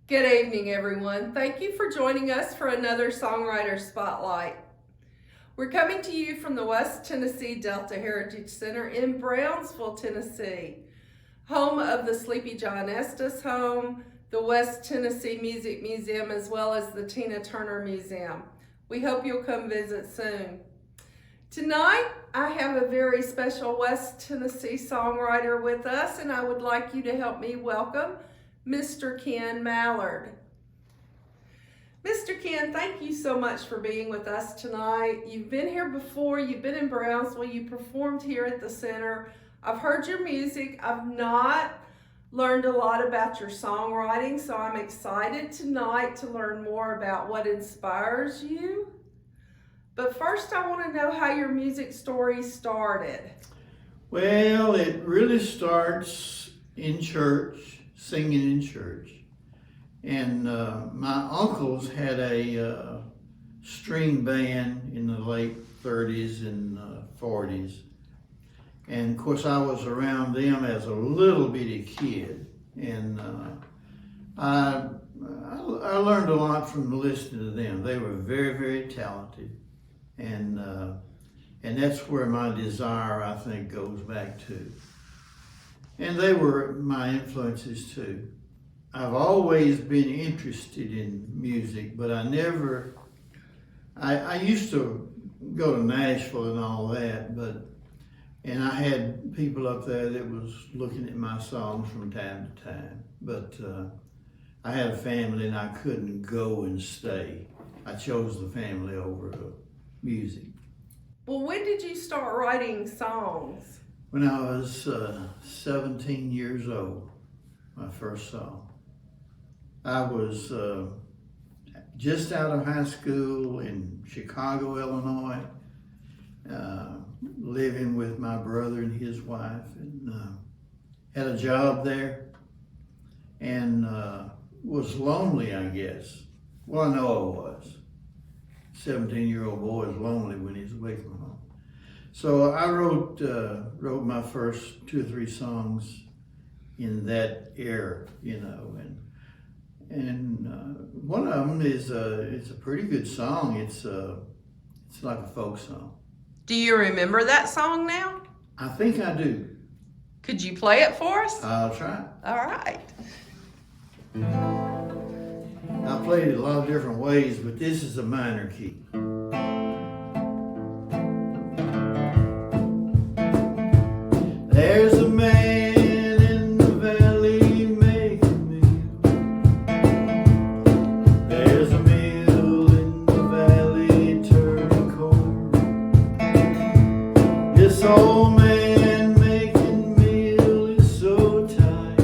Good evening, everyone. Thank you for joining us for another Songwriter Spotlight. We're coming to you from the West Tennessee Delta Heritage Center in Brownsville, Tennessee, home of the Sleepy John Estes Home, the West Tennessee Music Museum, as well as the Tina Turner Museum. We hope you'll come visit soon. Tonight, I have a very special West Tennessee songwriter with us, and I would like you to help me welcome Mr. Ken Mallard. Mr. Ken, thank you so much for being with us tonight. You've been here before, you've been in Brownsville, you performed here at the center. I've heard your music. I've not learned a lot about your songwriting, so I'm excited tonight to learn more about what inspires you. But first, I want to know how your music story started. Well, it really starts in church, singing in church. And my uncles had a string band in the late 30s and 40s. And of course I was around them as a little bitty kid. And I learned a lot from listening to them. They were very, very talented. And that's where my desire, I think, goes back to. And they were my influences too. I've always been interested in music, but I used to go to Nashville and all that, and I had people up there that was looking at my songs from time to time, but I had a family and I couldn't go and stay. I chose the family over music. Well, when did you start writing songs? When I was 17 years old, my first song. I was just out of high school in Chicago, Illinois, living with my brother and his wife, and had a job there, and was lonely, I guess. Well, I know I was. 17-year-old boy is lonely when he's away from home. So I wrote my first 2 or 3 songs in that era, and one of them is it's a pretty good song. It's like a folk song. Do you remember that song now? I think I do. Could you play it for us? I'll try. All right. I played it a lot of different ways, but this is a minor key. There's a man in the valley making meal. There's a mill in the valley turning corn. This old man making meal is so tired,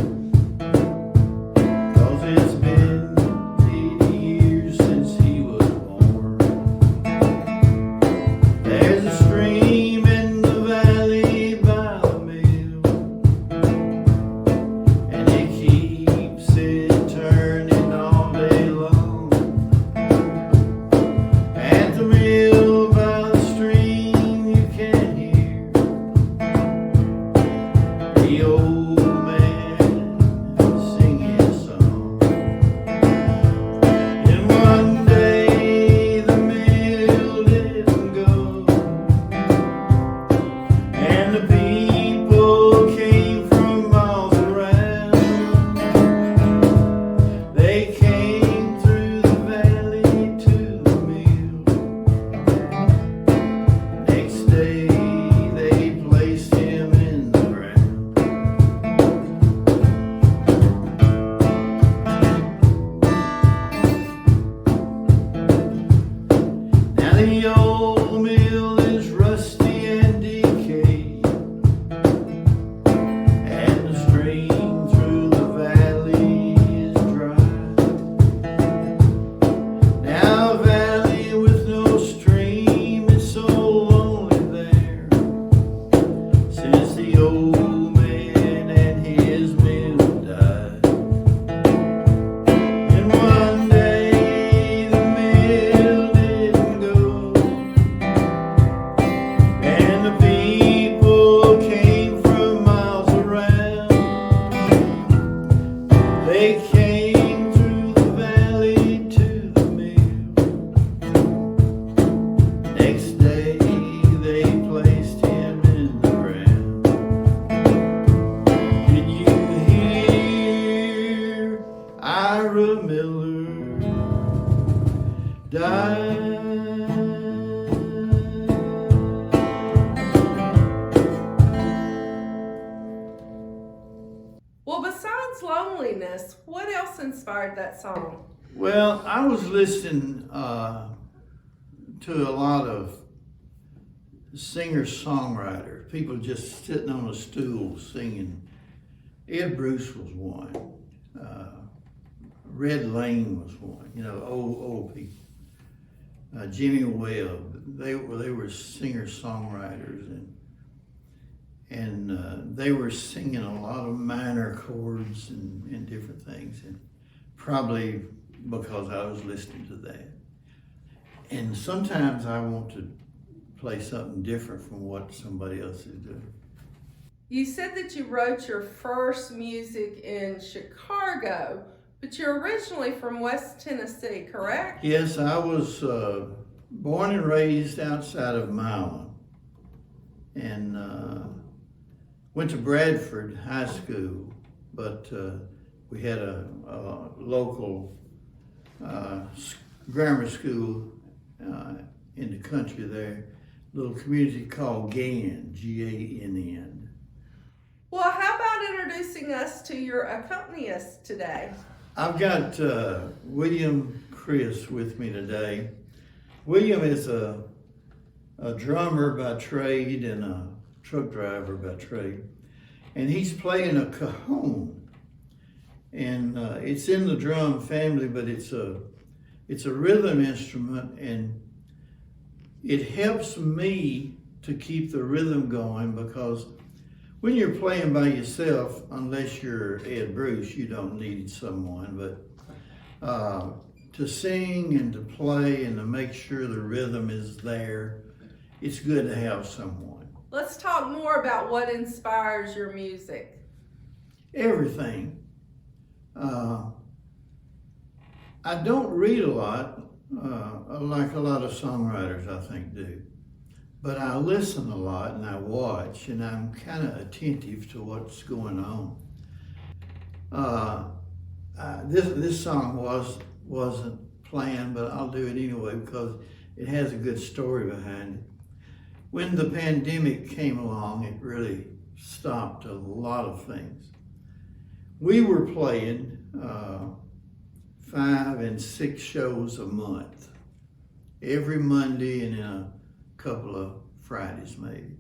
'cause it's been 80 years since he was born. Ira Miller died. Well, besides loneliness, what else inspired that song? Well, I was listening to a lot of singer-songwriters, people just sitting on a stool singing. Ed Bruce was one. Red Lane was one. You know, old people. Jimmy Webb. They were singer-songwriters, and they were singing a lot of minor chords and different things, and probably because I was listening to that. And sometimes I want to play something different from what somebody else is doing. You said that you wrote your first music in Chicago, but you're originally from West Tennessee, correct? Yes, I was born and raised outside of Milan, and went to Bradford High School, but we had a local grammar school in the country there, a little community called Gann, G-A-N-N. Well, how about introducing us to your accompanist today? I've got William Chris with me today. William is a drummer by trade and a truck driver by trade, and he's playing a cajon, and it's in the drum family, but it's a rhythm instrument, and it helps me to keep the rhythm going, because when you're playing by yourself, unless you're Ed Bruce, you don't need someone, but to sing and to play and to make sure the rhythm is there, it's good to have someone. Let's talk more about what inspires your music. Everything. I don't read a lot, like a lot of songwriters I think do, but I listen a lot and I watch, and I'm kind of attentive to what's going on. This song wasn't planned, but I'll do it anyway because it has a good story behind it. When the pandemic came along, it really stopped a lot of things. We were playing 5 and 6 shows a month, every Monday and then a couple of Fridays maybe,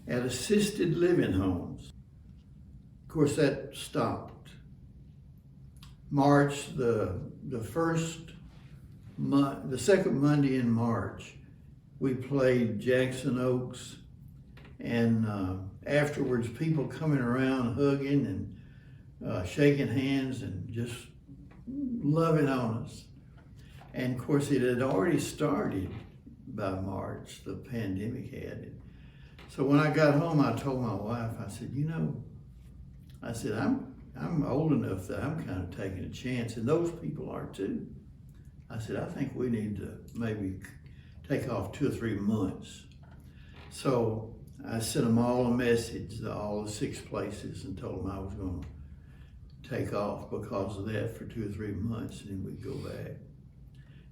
at assisted living homes. Of course, that stopped. March, the second Monday in March, we played Jackson Oaks, and afterwards people coming around hugging and shaking hands and just loving on us. And of course it had already started by March, the pandemic had it. So when I got home, I told my wife, I said, I'm old enough that I'm kind of taking a chance, and those people are too. I said, I think we need to maybe take off 2 or 3 months. So I sent them all a message, all the 6 places, and told them I was going to take off because of that for 2 or 3 months, and then we'd go back.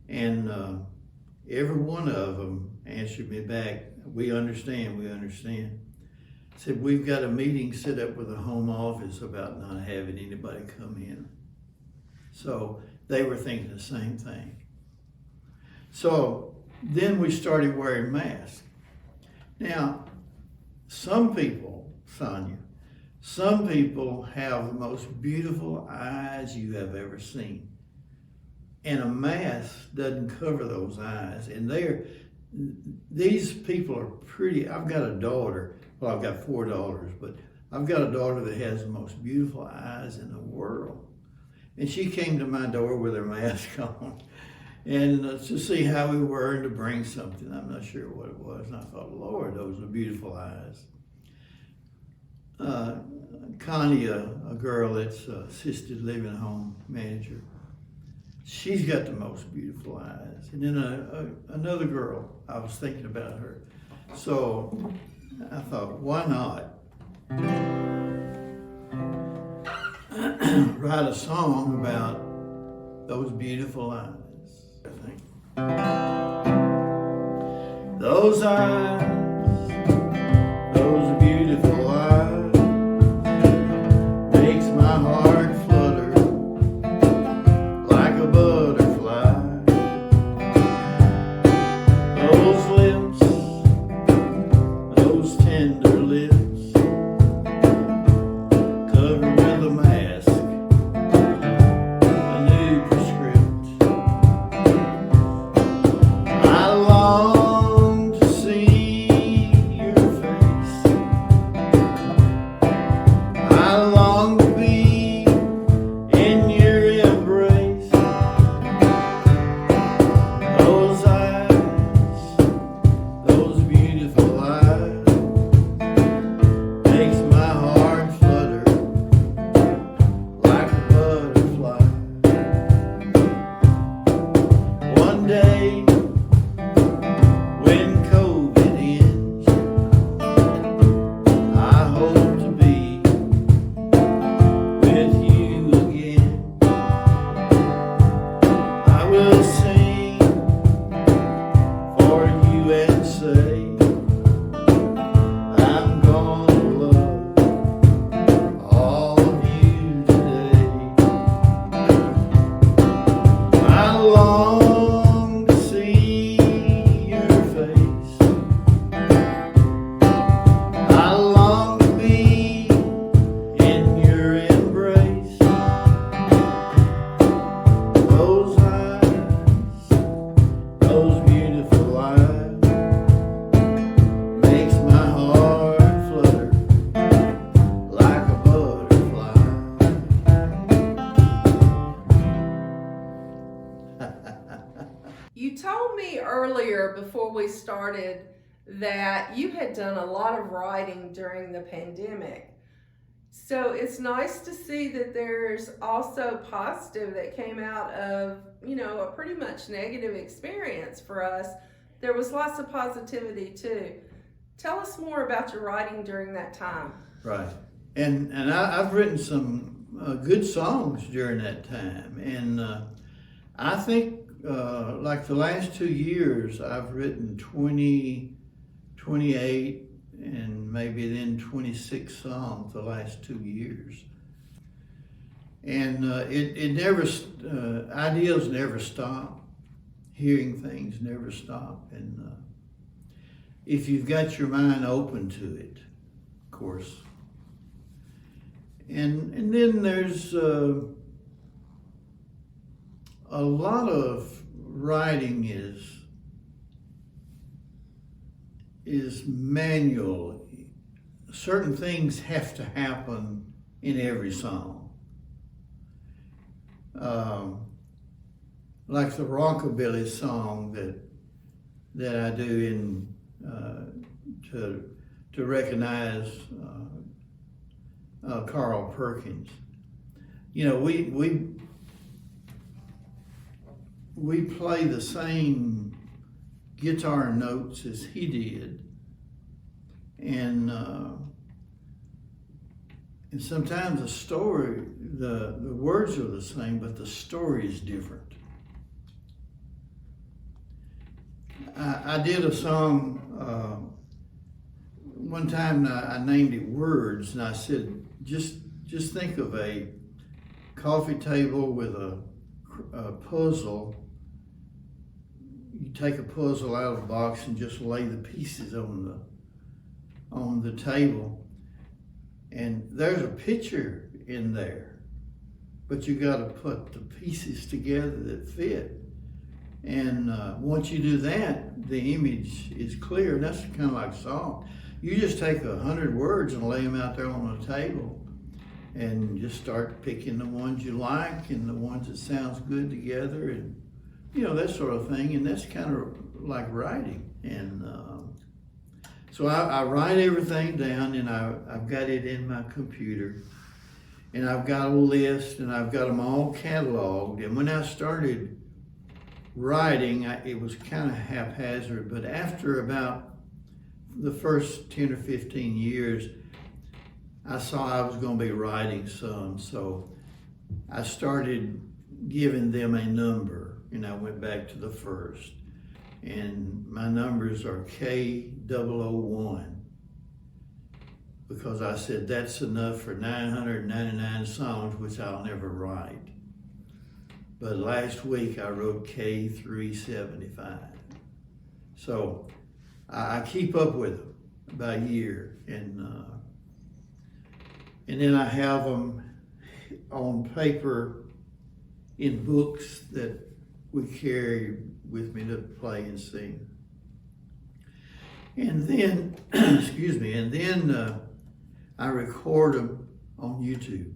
And every one of them answered me back, we understand. Said, we've got a meeting set up with the home office about not having anybody come in. So they were thinking the same thing. So then we started wearing masks. Now, some people, Sonia, some people have the most beautiful eyes you have ever seen. And a mask doesn't cover those eyes. And these people are pretty. I've got a daughter, well, I've got 4 daughters, but I've got a daughter that has the most beautiful eyes in the world. And she came to my door with her mask on, and to see how we were and to bring something. I'm not sure what it was. And I thought, Lord, those are beautiful eyes. Connie, a girl that's assisted living home manager, she's got the most beautiful eyes. And then another girl, I was thinking about her. So I thought, why not? write a song about those beautiful eyes, I think. Those eyes, those beautiful eyes, makes my heart flutter like a butterfly. Those lips, those tender lips, covered with a mask, a new prescript. I long to see your face. I long to be in your embrace. Those eyes, those beautiful eyes, makes my heart flutter like a butterfly. One day, when COVID ends, I hope to be with you again. I will sing for you and say, I'm gonna love all of you today. I long to see your face. I long to be in your embrace. Those eyes, those beautiful eyes, makes my heart flutter like a butterfly. You told me earlier before we started that you had done a lot of writing during the pandemic. So it's nice to see that there's also positive that came out of, a pretty much negative experience for us. There was lots of positivity too. Tell us more about your writing during that time. Right. And I've written some good songs during that time. And I think like the last 2 years, I've written 28, and maybe then 26 songs the last 2 years. And it never, ideas never stop. Hearing things never stop. And if you've got your mind open to it, of course. And then there's a lot of writing is manual. Certain things have to happen in every song. Like the rockabilly song that I do in to recognize Carl Perkins. We play the same guitar notes as he did, and sometimes the story, the words are the same, but the story is different. I did a song one time. I named it Words, and I said, just think of a coffee table with a puzzle. You take a puzzle out of the box and just lay the pieces on the table, and there's a picture in there, but you got to put the pieces together that fit. And once you do that, the image is clear. And that's kind of like song. You just take 100 words and lay them out there on the table, and just start picking the ones you like and the ones that sounds good together, and that sort of thing. And that's kind of like writing. And so I write everything down, and I've got it in my computer, and I've got a list, and I've got them all cataloged. And when I started writing, it was kind of haphazard, but after about the first 10 or 15 years, I saw I was going to be writing some. So I started giving them a number, and I went back to the first. And my numbers are K001, because I said that's enough for 999 songs, which I'll never write. But last week I wrote K375. So I keep up with them by year, and then I have them on paper in books that we carry with me to play and sing. And then, excuse me, and then I record them on YouTube.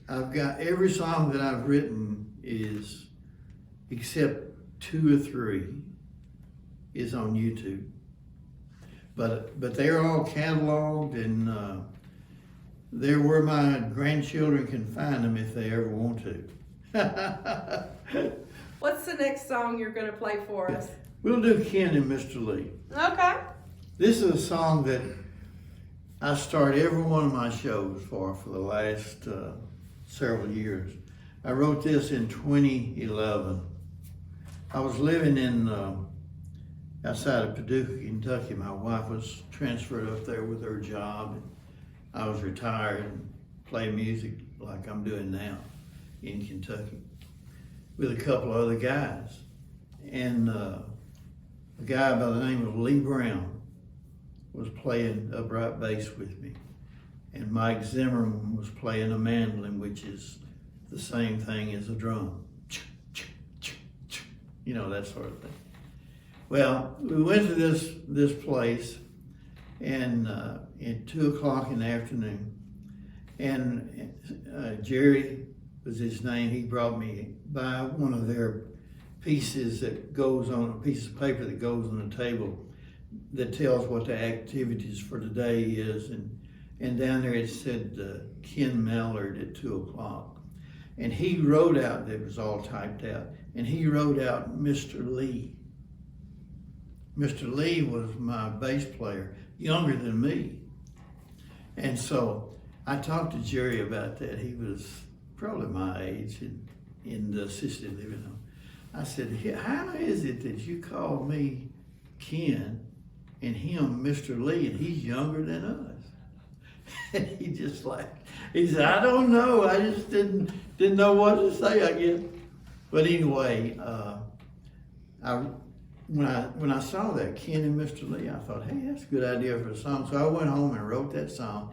I've got every song that I've written is, except 2 or 3, is on YouTube. But they're all cataloged, and they're where my grandchildren can find them if they ever want to. What's the next song you're going to play for us? We'll do Ken and Mr. Lee. Okay. This is a song that I start every one of my shows for the last several years. I wrote this in 2011. I was living in outside of Paducah, Kentucky. My wife was transferred up there with her job. I was retired and played music like I'm doing now in Kentucky with a couple of other guys. And a guy by the name of Lee Brown was playing upright bass with me. And Mike Zimmerman was playing a mandolin, which is the same thing as a drum. You know, that sort of thing. Well, we went to this place, and at 2 o'clock in the afternoon, and Jerry was his name. He brought me by one of their pieces that goes on, a piece of paper that goes on the table that tells what the activities for the day is, and down there it said Ken Mallard at 2 o'clock. And he wrote out, it was all typed out, and he wrote out Mr. Lee. Mr. Lee was my bass player, younger than me. And so I talked to Jerry about that. He was probably my age in the assisted living home. I said, how is it that you call me Ken and him Mr. Lee, and he's younger than us? And he just laughed. He said, I don't know. I just didn't know what to say, I guess. But anyway, when I saw that, Ken and Mr. Lee, I thought, hey, that's a good idea for a song. So I went home and wrote that song.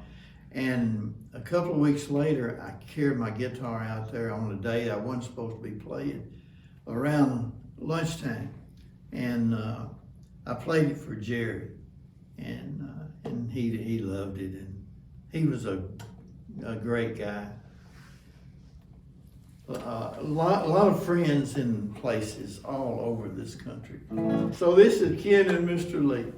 And a couple of weeks later, I carried my guitar out there on a day I wasn't supposed to be playing around lunchtime. And I played it for Jerry. And he loved it. And he was a great guy. A lot of friends in places all over this country. So this is Ken and Mr. Lee.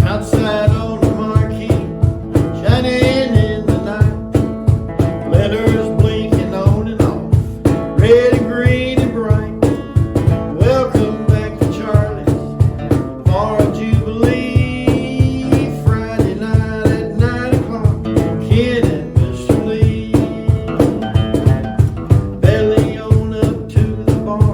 Outside on the marquee, shining in the night, letters blinking on and off, red and green and bright. Welcome back to Charlie's for a Jubilee. Belly on up to the bar.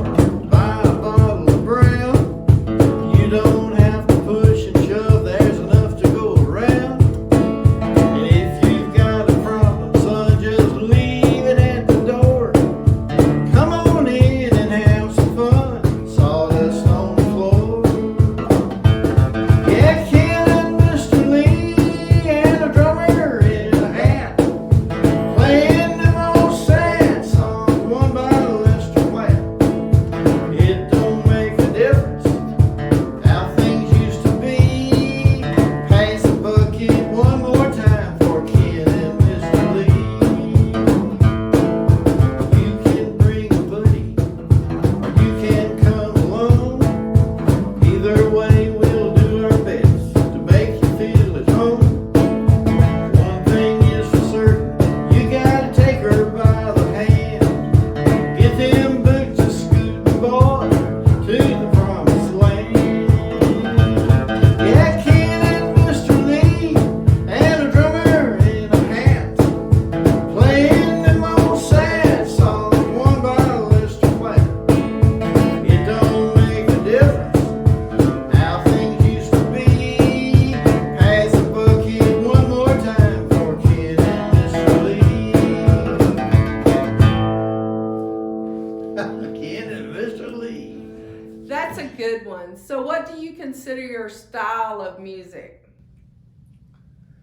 So what do you consider your style of music?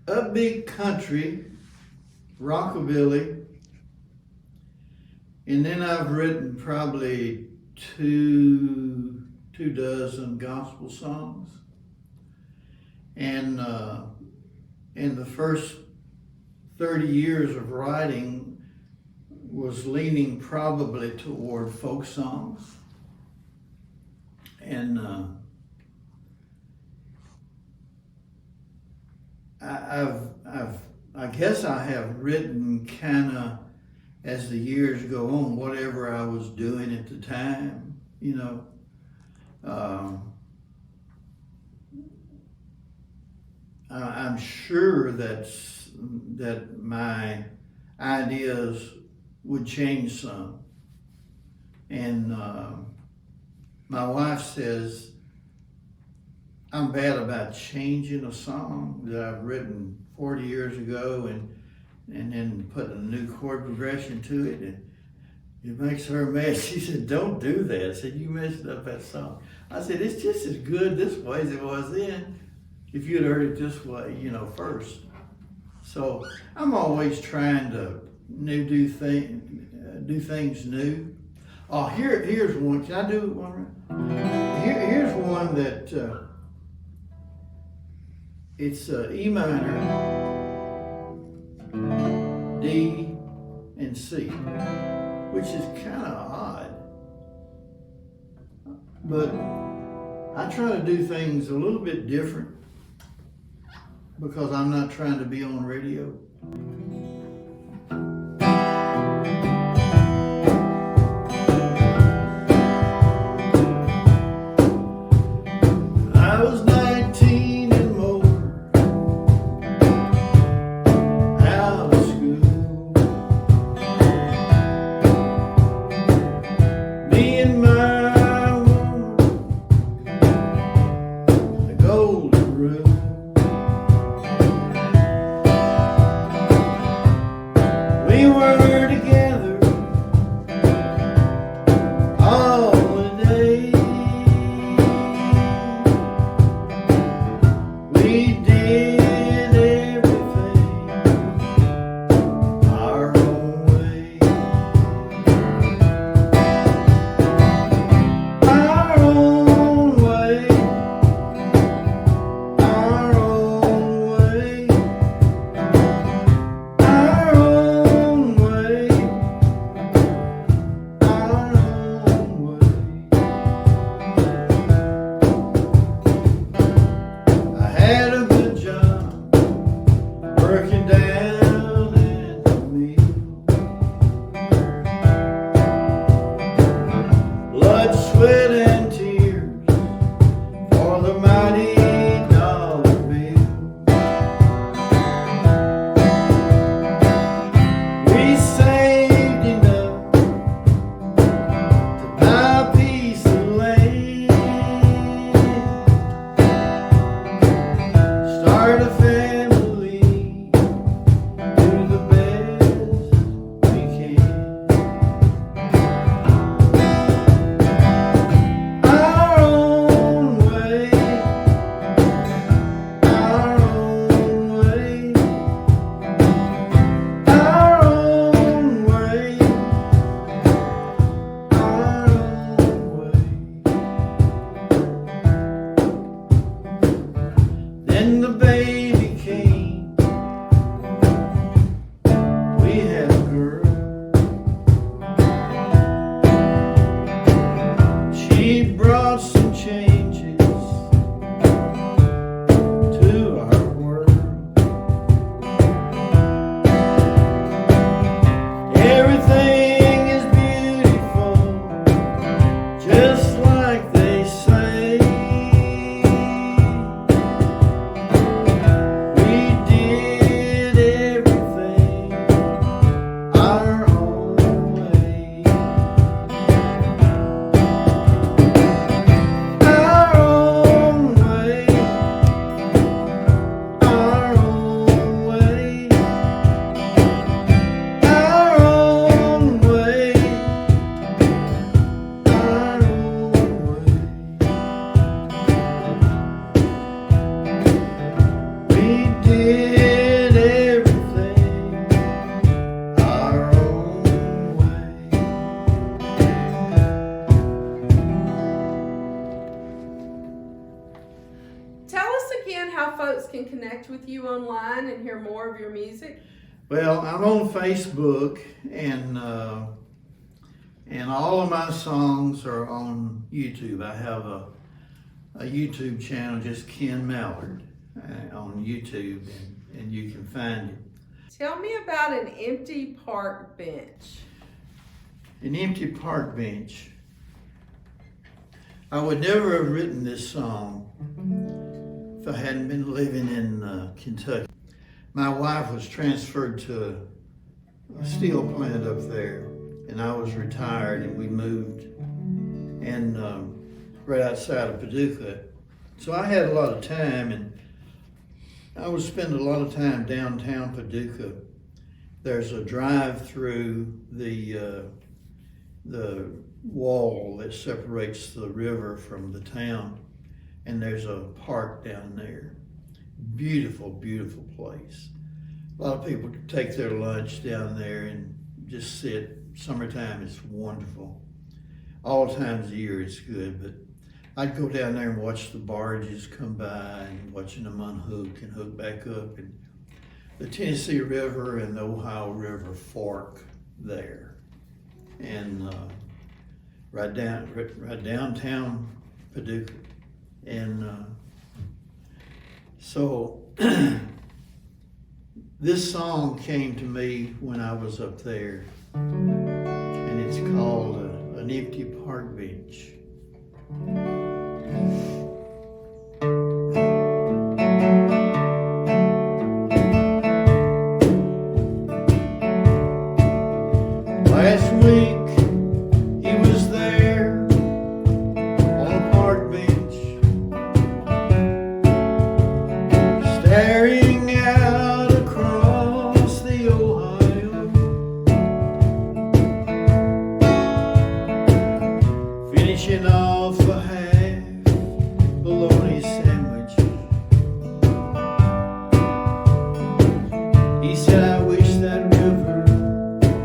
Upbeat country, rockabilly, and then I've written probably two dozen gospel songs. And in the first 30 years of writing was leaning probably toward folk songs. And I guess I have written kind of as the years go on, whatever I was doing at the time, you know. I'm sure that my ideas would change some. And my wife says I'm bad about changing a song that I've written 40 years ago and then putting a new chord progression to it, and it makes her mad. She said, "Don't do that." I said, "You messed up that song." I said, "It's just as good this way as it was then if you'd heard it this way, you know, first." So I'm always trying to do things new. Oh, here's one. Can I do one? Here's one that it's E minor, D, and C, which is kind of odd. But I try to do things a little bit different because I'm not trying to be on radio. I was 19 and more, out of school. Me and my woman, the golden rule. We were together all the day. We did everything our own way. Our own way. Our own way. Our own way. Our own way. I had a good job working down at the mill. Blood, sweat, and tears for the mighty dollar bill. We saved enough to buy a piece of land, start a family, do the best we can. Our own way, our own way, our own way, our own way. Then the baby came. We had a girl. She brought some changes to our world. Everything is beautiful, just like they say. We did everything our own way. Our how folks can connect with you online and hear more of your music? Well, I'm on Facebook, and all of my songs are on YouTube. I have a YouTube channel, just Ken Mallard, on YouTube, and you can find it. Tell me about an empty park bench. An empty park bench. I would never have written this song if I hadn't been living in Kentucky. My wife was transferred to a steel plant up there, and I was retired, and we moved and right outside of Paducah. So I had a lot of time, and I would spend a lot of time downtown Paducah. There's a drive through the wall that separates the river from the town, and there's a park down there. Beautiful, beautiful place. A lot of people take their lunch down there and just sit. Summertime is wonderful. All times of year it's good, but I'd go down there and watch the barges come by and watching them unhook and hook back up. And the Tennessee River and the Ohio River fork there. And right downtown Paducah. And so this song came to me when I was up there, and it's called An Empty Park Bench. Last week he was there on a park bench, staring out across the Ohio, finishing off a half bologna sandwich. He said, I wish that river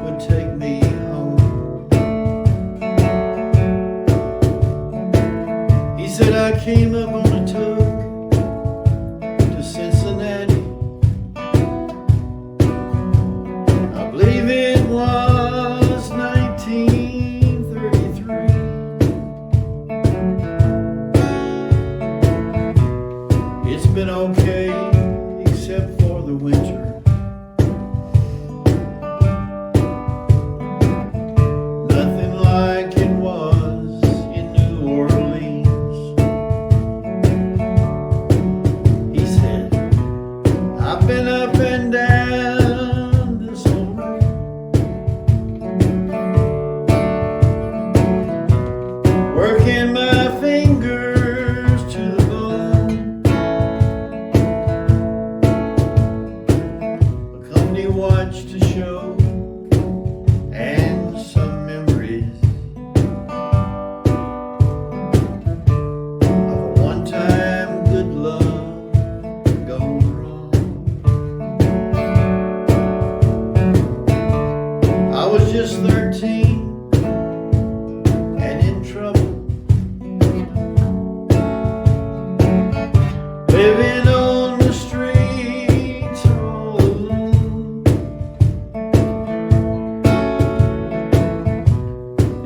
would take me home. He said, I came up on a tug to Cincinnati. I believe it was 1933. It's been okay except for the winter. Nothing like it was in New Orleans. He said, I've been up and down this old road, working my fingers to the bone. A company watched a show and some memories of a one-time good love gone wrong. I was just 13 and in trouble, living on the streets all alone.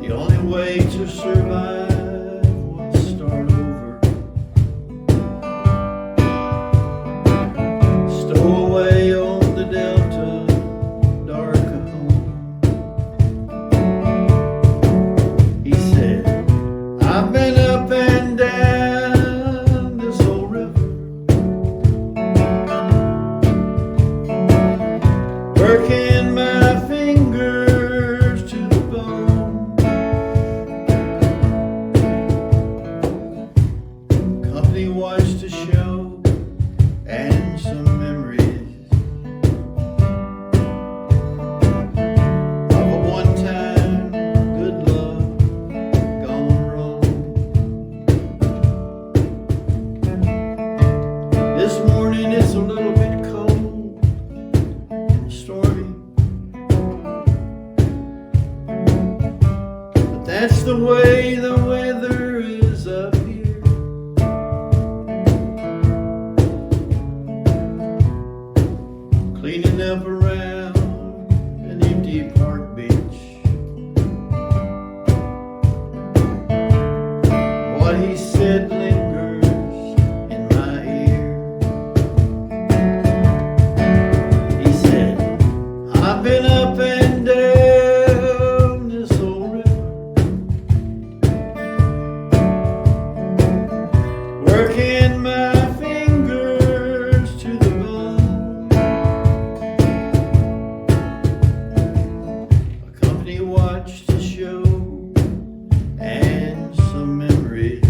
The only way to survive was start over. Stowaway on the Delta, dark at home. He said, I've been up and down this old river, working my fingers to the bone. Company watched a show and some memories of a one-time good love gone wrong. This morning it's a little bit cold and stormy, but that's the way the weather is up here. working my fingers to the bone. A company watched a show and some memories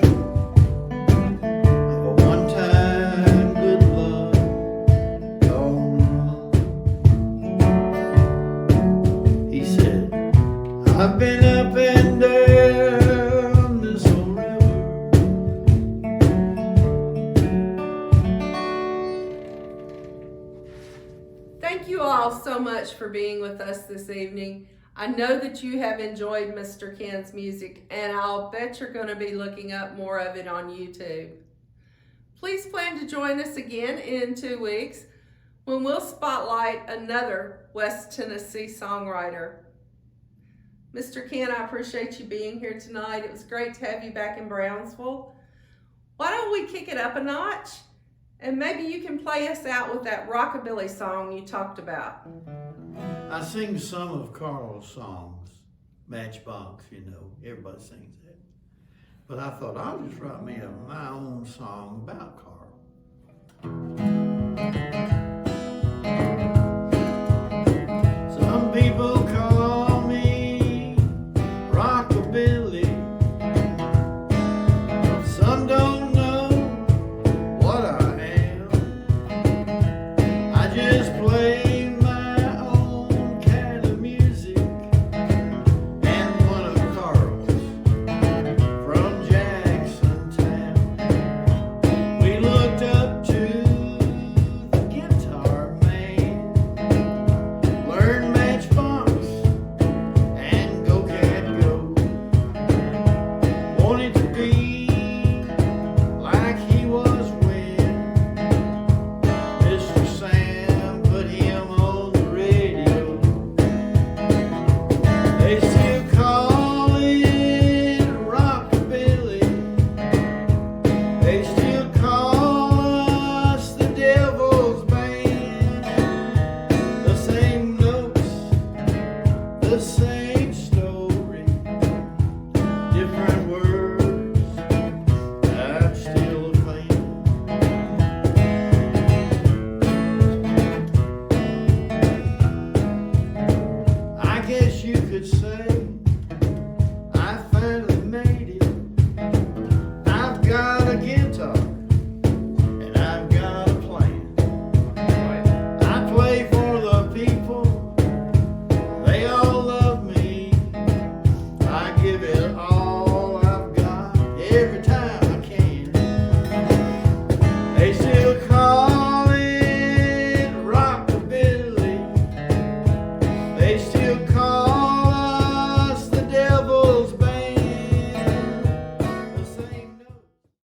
of a one-time good love gone wrong. He said, I've been up and down this old river. Thank you all so much for being with us this evening. I know that you have enjoyed Mr. Ken's music, and I'll bet you're going to be looking up more of it on YouTube. Please plan to join us again in 2 weeks when we'll spotlight another West Tennessee songwriter. Mr. Ken, I appreciate you being here tonight. It was great to have you back in Brownsville. Why don't we kick it up a notch? And maybe you can play us out with that rockabilly song you talked about. I sing some of Carl's songs, Matchbox, you know, everybody sings that. But I thought I'll just write me my own song about Carl.